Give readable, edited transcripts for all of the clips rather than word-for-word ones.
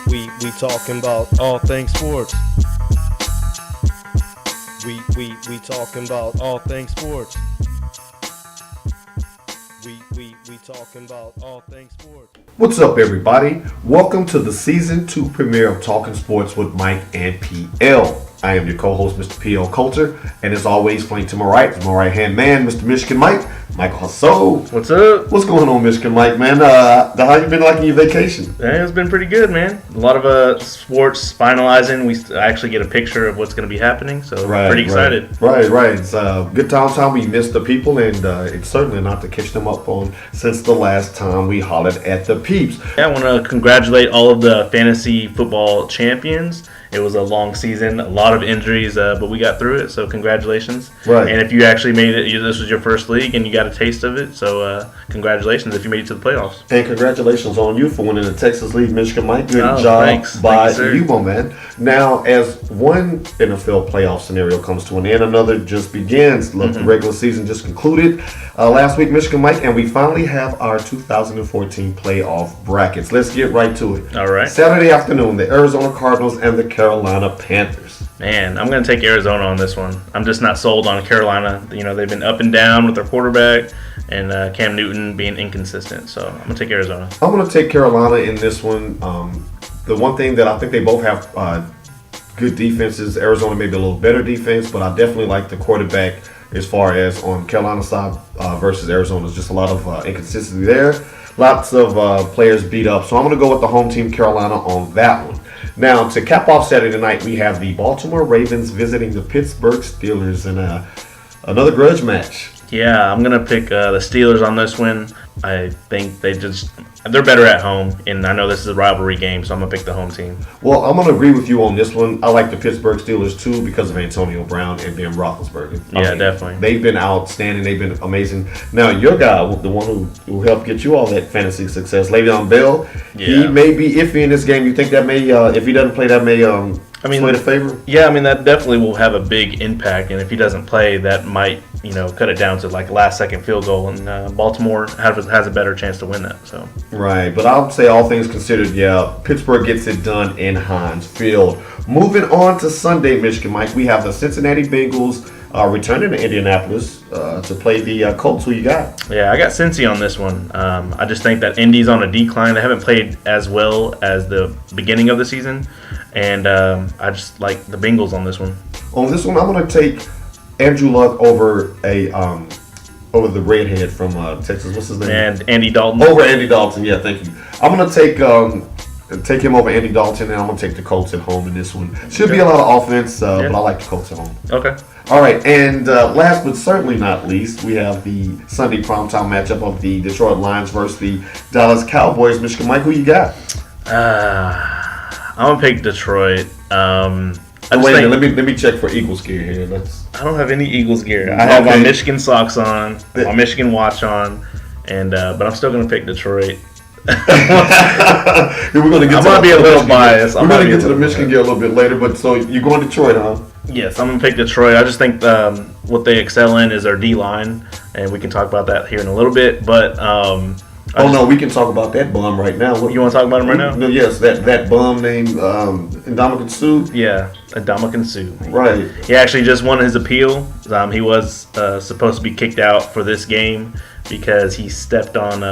We talking about all things sports. We talking about all things sports. We talking about all things sports. What's up, everybody? Welcome to the Season 2 premiere of Talkin Sports with Mike and PL. I am your co-host, Mr. PL Coulter, and as always, flanked to my right is my right-hand man, Mr. Michigan Mike, Michael Hasso. What's up? What's going on, Michigan Mike, man? How you been liking your vacation? Yeah, it's been pretty good, man. A lot of sports finalizing. We actually get a picture of what's going to be happening, so pretty excited. Right. It's a good time. We missed the people, and it's certainly not to catch them up on since the last time we hollered at the peeps. Yeah, I want to congratulate all of the fantasy football champions. It was a long season, a lot of injuries, but we got through it, so congratulations. Right. And if you actually made it, this was your first league and you got a taste of it, so congratulations if you made it to the playoffs. And congratulations on you for winning the Texas League, Michigan Mike. Good job thanks. by Thank you, my man. Now, as one NFL playoff scenario comes to an end, another just begins. Look, the regular season just concluded last week, Michigan Mike, and we finally have our 2014 playoff brackets. Let's get right to it. All right. Saturday afternoon, the Arizona Cardinals and the Carolina Panthers. Man, I'm going to take Arizona on this one. I'm just not sold on Carolina. You know, they've been up and down with their quarterback and Cam Newton being inconsistent. So I'm going to take Arizona. I'm going to take Carolina in this one. The one thing that I think they both have good defenses. Arizona may be a little better defense, but I definitely like the quarterback as far as on Carolina side versus Arizona. There's just a lot of inconsistency there. Lots of players beat up. So I'm going to go with the home team, Carolina, on that one. Now, to cap off Saturday night, we have the Baltimore Ravens visiting the Pittsburgh Steelers in another grudge match. Yeah, I'm going to pick the Steelers on this one. I think they're better at home, and I know this is a rivalry game, so I'm going to pick the home team. Well, I'm going to agree with you on this one. I like the Pittsburgh Steelers, too, because of Antonio Brown and Ben Roethlisberger. Definitely. They've been outstanding. They've been amazing. Now, your guy, the one who helped get you all that fantasy success, Le'Veon Bell, he may be iffy in this game. You think that may, if he doesn't play, that may sway the favor? Yeah, that definitely will have a big impact, and if he doesn't play, that might, cut it down to like last-second field goal, and Baltimore has a better chance to win that. So. Right, but I would say all things considered, Pittsburgh gets it done in Heinz Field. Moving on to Sunday, Michigan Mike, we have the Cincinnati Bengals returning to Indianapolis to play the Colts. Who you got? Yeah, I got Cincy on this one. I just think that Indy's on a decline. They haven't played as well as the beginning of the season, and I just like the Bengals on this one. On this one, I'm going to take Andrew Luck over the redhead from Texas. What's his name? And Andy Dalton. Over Andy Dalton. Yeah, thank you. I'm going to take him over Andy Dalton, and I'm going to take the Colts at home in this one. Should be a lot of offense, but I like the Colts at home. Okay. All right, and last but certainly not least, we have the Sunday primetime matchup of the Detroit Lions versus the Dallas Cowboys. Michigan Mike, who you got? I'm going to pick Detroit. Wait a minute, let me check for Eagles gear here. I don't have any Eagles gear. I have my Michigan socks on, my Michigan watch on, and but I'm still going to pick Detroit. I'm going to be a little biased. We're going to get to the Michigan gear a little bit later, but so you're going Detroit, huh? Yes, I'm going to pick Detroit. I just think what they excel in is their D-line, and we can talk about that here in a little bit, but... we can talk about that bum right now. You want to talk about him right now? No, yes, that bum named Ndamukong Suh. Yeah, Ndamukong Suh. Right. He actually just won his appeal. He was supposed to be kicked out for this game because he stepped on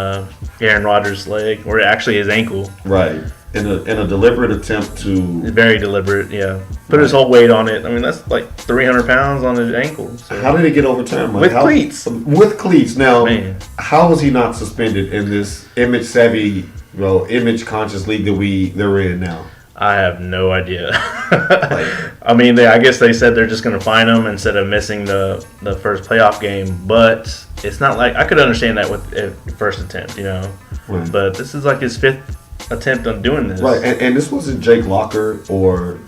Aaron Rodgers' leg, or actually his ankle. Right. In a deliberate attempt to... Very deliberate, yeah. Put his whole weight on it. That's like 300 pounds on his ankle. So. How did it get overturned, Mike? Cleats. With cleats. Now, Man. How was he not suspended in this image-savvy, image-conscious league that they're in now? I have no idea. I guess they said they're just going to fine him instead of missing the first playoff game. But it's not like... I could understand that with first attempt, Right. But this is like his fifth attempt on doing this. Right, and this wasn't Jake Locker or,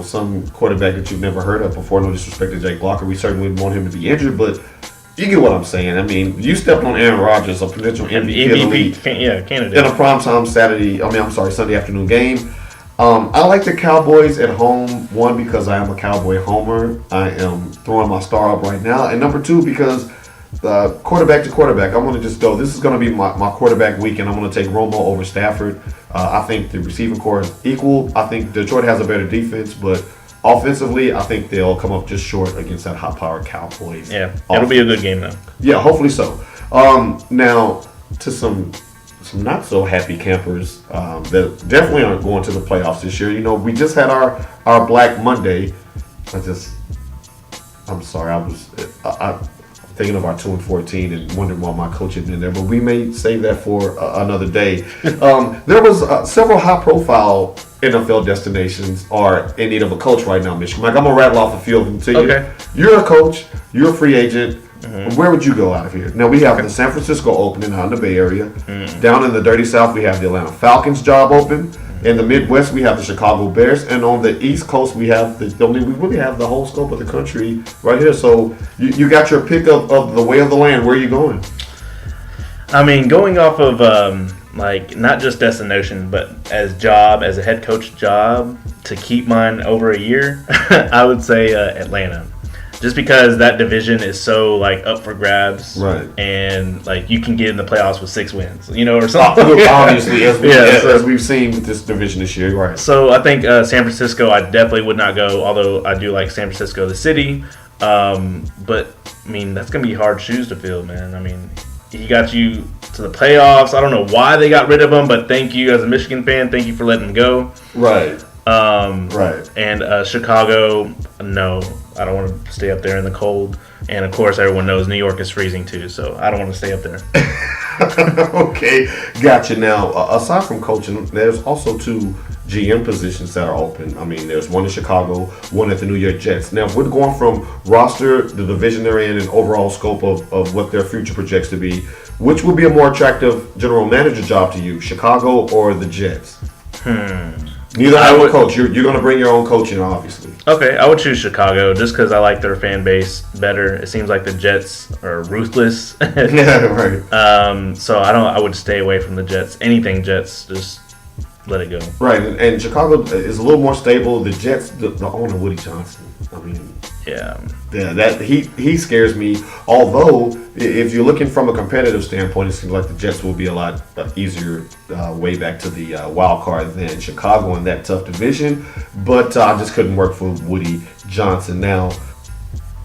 some quarterback that you've never heard of before. No disrespect to Jake Locker. We certainly wouldn't want him to be injured, but you get what I'm saying. You stepped on Aaron Rodgers, a potential MVP candidate. In a primetime Sunday afternoon game. I like the Cowboys at home, one, because I am a Cowboy homer. I am throwing my star up right now. And number two, because quarterback to quarterback, I'm going to just go. This is going to be my quarterback week, and I'm going to take Romo over Stafford. I think the receiving core is equal. I think Detroit has a better defense, but offensively, I think they'll come up just short against that high-powered Cowboys. Yeah, it'll be a good game, though. Yeah, hopefully so. Now, to some not so happy campers that definitely aren't going to the playoffs this year. You know, we just had our Black Monday. I'm sorry, I'm thinking of our 2-14 and wondering why my coach had been there, but we may save that for another day. There was several high-profile NFL destinations are in need of a coach right now, Michigan. Like, I'm gonna rattle off a few of them to you. Okay. You're a coach. You're a free agent. Mm-hmm. Where would you go out of here? Now, we have the San Francisco opening out in the Bay Area. Mm-hmm. Down in the Dirty South, we have the Atlanta Falcons job open. In the Midwest, we have the Chicago Bears, and on the East Coast, we have we really have the whole scope of the country right here. So you got your pick of the way of the land. Where are you going? I mean, going off of like not just destination, but as a head coach job to keep mine over a year, I would say Atlanta. Just because that division is so like up for grabs, right? And like you can get in the playoffs with 6 wins, you know, or something. Obviously, as we've seen with this division this year, right? So I think San Francisco, I definitely would not go. Although I do like San Francisco, the city, but I mean that's gonna be hard shoes to fill, man. I mean, he got you to the playoffs. I don't know why they got rid of him, but thank you as a Michigan fan. Thank you for letting him go. Right. Right. And Chicago, no, I don't want to stay up there in the cold. And of course, everyone knows New York is freezing too, so I don't want to stay up there. Okay, gotcha. Now, aside from coaching, there's also 2 GM positions that are open. I mean, there's one in Chicago, one at the New York Jets. Now, if we're going from roster, the division they're in, and overall scope of what their future projects to be, which would be a more attractive general manager job to you, Chicago or the Jets? Neither I would coach. You're going to bring your own coach in, obviously. Okay, I would choose Chicago just because I like their fan base better. It seems like the Jets are ruthless. Yeah, right. So I would stay away from the Jets. Anything Jets, just let it go. Right, and Chicago is a little more stable. The Jets, the owner Woody Johnson. I mean, yeah, that he scares me. Although, if you're looking from a competitive standpoint, it seems like the Jets will be a lot easier way back to the wild card than Chicago in that tough division. But I just couldn't work for Woody Johnson now.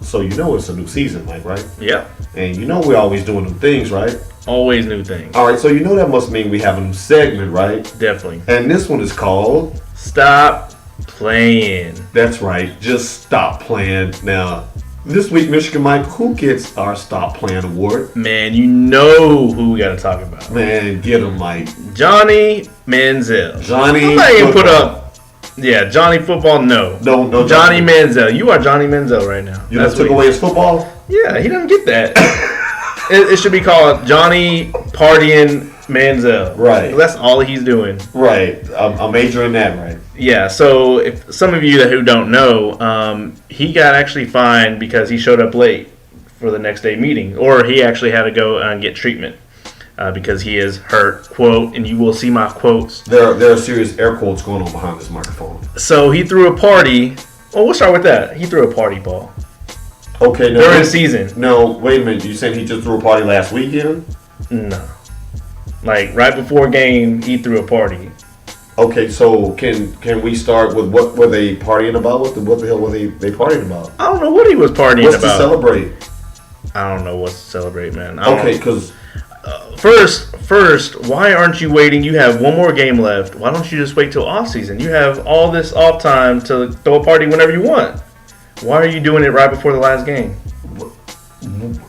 So you know it's a new season, Mike, right? Yeah. And you know we're always doing new things, right? Always new things. All right, so you know that must mean we have a new segment, right? Definitely. And this one is called Stop Playing. That's right. Just stop playing. Now, this week, Michigan Mike, who gets our Stop Playing award? Man, you know who we got to talk about. Man, get him, Mike. Johnny Manziel. Johnny. I'm not even put up. Yeah, Johnny Football. No. Johnny Manziel. You are Johnny Manziel right now. You took away his football? Yeah, he doesn't get that. it should be called Johnny Partying Manziel. Right. That's all he's doing. Right. I'm majoring that, right? Yeah, so if some of you who don't know, he got actually fined because he showed up late for the next day meeting, or he actually had to go and get treatment because he is hurt, quote, and you will see my quotes. There are serious air quotes going on behind this microphone. So he threw a party. Well, we'll start with that. He threw a party ball. Okay. No, during the season. No, wait a minute. You said he just threw a party last weekend? No. Like, right before game, he threw a party. Okay, so can we start with what were they partying about? What the hell were they partying about? I don't know what he was partying What's about. To celebrate? I don't know what's to celebrate, man. Okay, because first, why aren't you waiting? You have one more game left. Why don't you just wait till off season? You have all this off time to throw a party whenever you want. Why are you doing it right before the last game?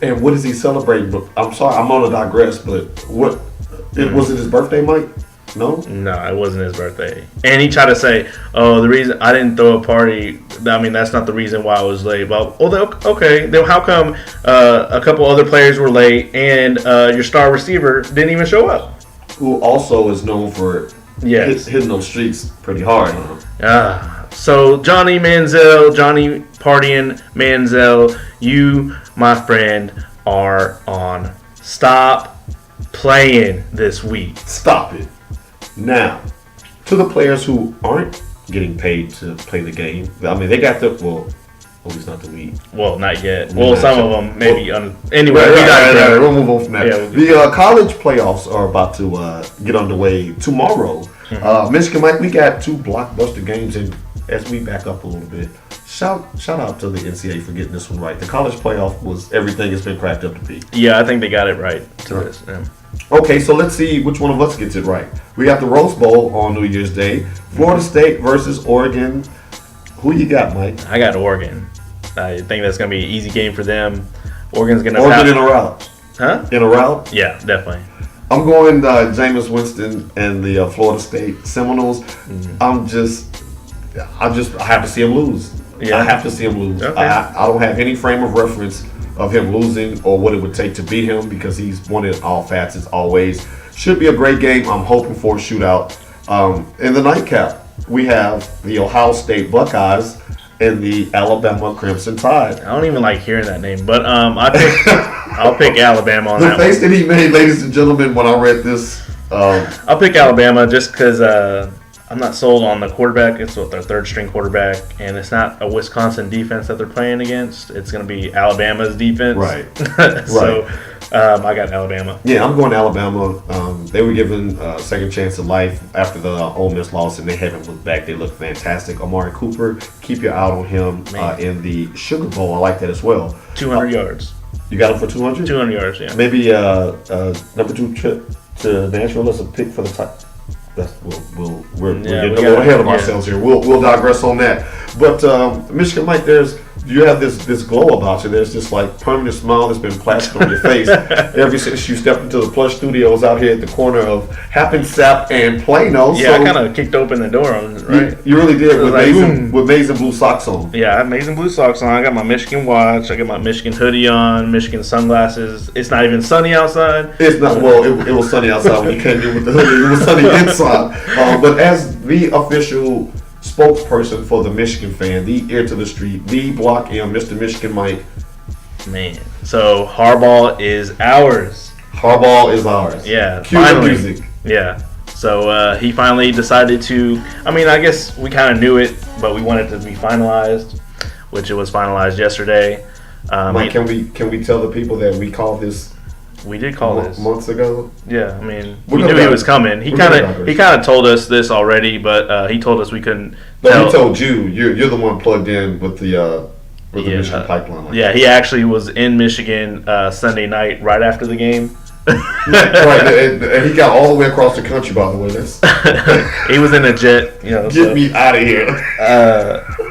And what is he celebrating? I'm sorry, I'm going to digress, but what was it his birthday, Mike? No, it wasn't his birthday. And he tried to say, "Oh, the reason I didn't throw a party. I mean, that's not the reason why I was late." Well, okay. Then how come a couple other players were late and your star receiver didn't even show up? Who also is known for hitting those streaks pretty hard. So Johnny Manziel, Johnny Partying Manziel, you, my friend, are on Stop Playing this week. Stop it. Now, to the players who aren't getting paid to play the game, I mean, they got At least not the week. Well, not yet. Well, some of them maybe. Anyway, we'll move on from that. Yeah, the college playoffs are about to get underway tomorrow. Michigan, Mike, we got 2 blockbuster games, and as we back up a little bit, shout out to the NCAA for getting this one right. The college playoff was everything it's been cracked up to be. Yeah, I think they got it right to this. Yeah. Okay, so let's see which one of us gets it right. We got the Rose Bowl on New Year's Day. Florida State versus Oregon. Who you got, Mike? I got Oregon. I think that's going to be an easy game for them. Oregon's going to Oregon in a rout. Huh? In a rout? Yeah, definitely. I'm going Jameis Winston and the Florida State Seminoles. I have to see him lose. Yeah. I have to see him lose. Okay. I don't have any frame of reference of him losing or what it would take to beat him because he's won it all facets always. Should be a great game. I'm hoping for a shootout. In the nightcap, we have the Ohio State Buckeyes and the Alabama Crimson Tide. I don't even like hearing that name, but I'll pick Alabama on The that face one. that he made, ladies and gentlemen, when I read this. I'll pick Alabama just because I'm not sold on the quarterback. It's their third string quarterback, and it's not a Wisconsin defense that they're playing against. It's going to be Alabama's defense. Right. So I got Alabama. Yeah, I'm going Alabama. They were given a second chance at life after the Ole Miss loss, and they haven't looked back. They look fantastic. Amari Cooper, keep your eye on him in the Sugar Bowl. I like that as well. 200 yards. You got him for 200? 200 yards, yeah. Maybe number 2 trip to Nashville as a pick for the top. We're getting a little ahead of ourselves here. We'll digress on that. But Michigan Mike, you have this glow about you. There's this like permanent smile that's been plastered on your face ever since you stepped into the Plush Studios out here at the corner of Happensack and Plano. Yeah, I kind of kicked open the door on it, right? You really did with like, with maize and blue socks on. Yeah, I have amazing blue socks on. I got my Michigan watch. I got my Michigan hoodie on. Michigan sunglasses. It's not even sunny outside. It's not. Well, it was sunny outside when you came in with the hoodie. It was sunny inside. But as the official spokesperson for the Michigan fan, the ear to the street, the Block M, Mr. Michigan Mike. Man, so Harbaugh is ours. Harbaugh is ours. Yeah, Cue finally. the music. Yeah. So he finally decided to. I mean, I guess we kind of knew it, but we wanted it to be finalized, which it was finalized yesterday. Mike, can we tell the people that we called this? We did call this months ago. Yeah, I mean, we knew he was coming. He kind of told us this already, but he told us we couldn't. But he told you. You're the one plugged in with the Michigan pipeline. Yeah, he actually was in Michigan Sunday night right after the game. Right, and he got all the way across the country. By the way, he was in a jet. Get me out of here.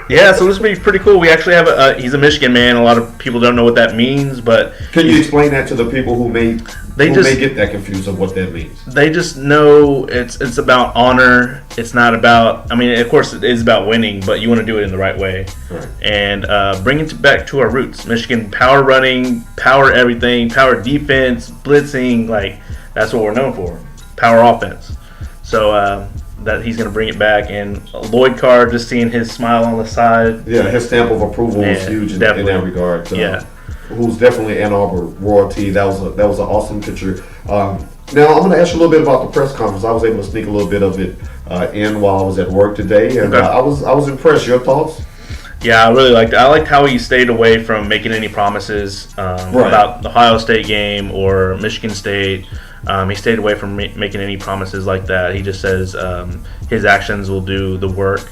Yeah, so this would be pretty cool. We actually have he's a Michigan man. A lot of people don't know what that means, but can you explain that to the people who may get that confused of what that means? They just know it's about honor. It's not about. I mean, of course, it is about winning, but you want to do it in the right way, right. And bring it back to our roots. Michigan power running, power everything, power defense, blitzing. Like that's what we're known for. Power offense. So. That he's going to bring it back, and Lloyd Carr, just seeing his smile on the side. Yeah, his stamp of approval was huge in that regard. Who's definitely Ann Arbor royalty. That was an awesome picture. Now I'm going to ask you a little bit about the press conference. I was able to sneak a little bit of it in while I was at work today, and I was impressed. Your thoughts? Yeah, I really liked it. I liked how he stayed away from making any promises about the Ohio State game or Michigan State. He stayed away from making any promises like that. He just says his actions will do the work.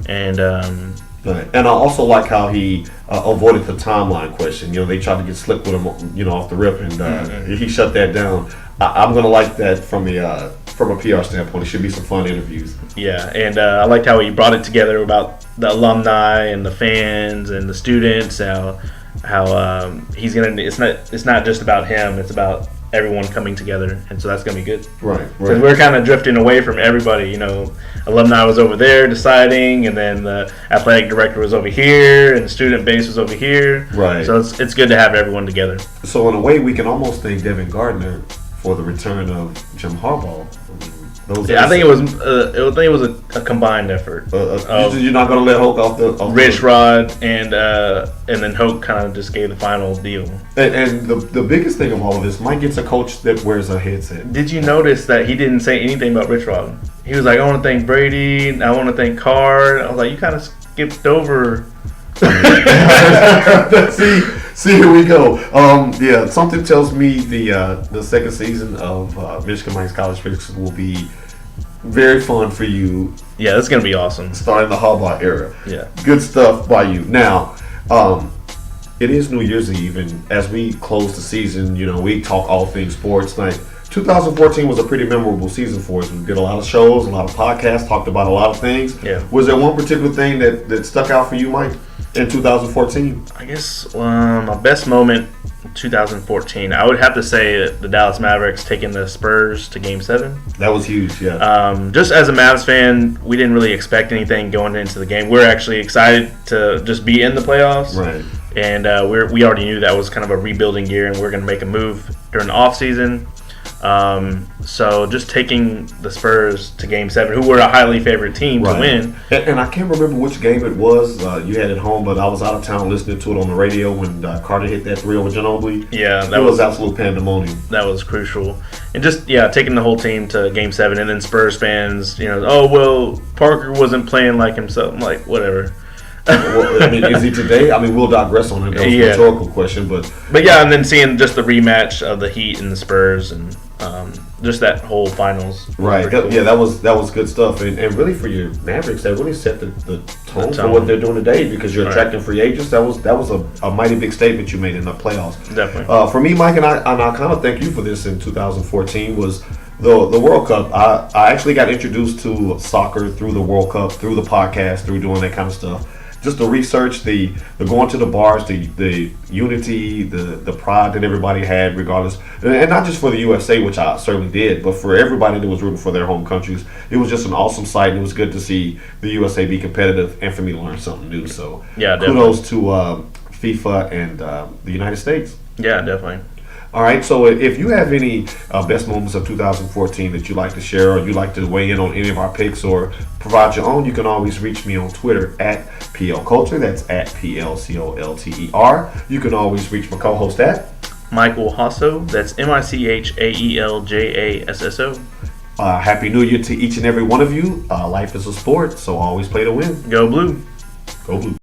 And and I also like how he avoided the timeline question. They tried to get slick with him, off the rip, and he shut that down. I'm going to like that from a PR standpoint. It should be some fun interviews. Yeah, and I liked how he brought it together about the alumni and the fans and the students. How he's gonna. It's not just about him. It's about everyone coming together, and so that's gonna be good. Right. Because we're kind of drifting away from everybody. Alumni was over there deciding, and then the athletic director was over here, and the student base was over here. Right. So it's good to have everyone together. So in a way, we can almost thank Devin Gardner for the return of Jim Harbaugh. I think it was a combined effort. You're not going to let Hoke off the Rich Rod and then Hoke kind of just gave the final deal. And the biggest thing of all of this, Mike gets a coach that wears a headset. Did you notice that he didn't say anything about Rich Rod? He was like, I want to thank Brady, I want to thank Carr. I was like, you kind of skipped over See, here we go. Yeah, something tells me the second season of Michigan Mike's College Picks will be very fun for you. Yeah, that's gonna be awesome. Starting the Harbaugh era. Yeah, good stuff by you. Now, it is New Year's Eve, and as we close the season, we talk all things sports. Like 2014 was a pretty memorable season for us. We did a lot of shows, a lot of podcasts, talked about a lot of things. Yeah. Was there one particular thing that stuck out for you, Mike, in 2014? I guess my best moment, 2014. I would have to say the Dallas Mavericks taking the Spurs to Game 7. That was huge. Yeah. Just as a Mavs fan, we didn't really expect anything going into the game. We're actually excited to just be in the playoffs. Right. And we already knew that was kind of a rebuilding year, and we're going to make a move during the offseason. So just taking the Spurs to Game 7, who were a highly favorite team to win. And I can't remember which game it was you had at home, but I was out of town listening to it on the radio when Carter hit that 3 over Ginobili. Yeah, that was absolute pandemonium. That was crucial. And just, taking the whole team to Game 7, and then Spurs fans, oh, well, Parker wasn't playing like himself. I'm like, whatever. Well, I mean, is he today? I mean, we'll digress on it. That was a rhetorical question, but yeah, and then seeing just the rematch of the Heat and the Spurs, and just that whole finals. Right. Cool. Yeah, that was good stuff, and really for your Mavericks, that really set the tone for what they're doing today, because you're attracting free agents. That was a mighty big statement you made in the playoffs. Definitely. For me, Mike, and I kind of thank you for this in 2014 was the World Cup. I actually got introduced to soccer through the World Cup, through the podcast, through doing that kind of stuff. Just the research, the going to the bars, the unity, the pride that everybody had, regardless, and not just for the USA, which I certainly did, but for everybody that was rooting for their home countries. It was just an awesome sight, and it was good to see the USA be competitive, and for me to learn something new. So, kudos to FIFA and the United States. Yeah, definitely. All right, so if you have any best moments of 2014 that you'd like to share, or you'd like to weigh in on any of our picks or provide your own, you can always reach me on Twitter at PLCulture. That's at PLCOLTER. You can always reach my co-host at Michael Hasso. That's MICHAELJASSO. Happy New Year to each and every one of you. Life is a sport, so always play to win. Go Blue. Go Blue.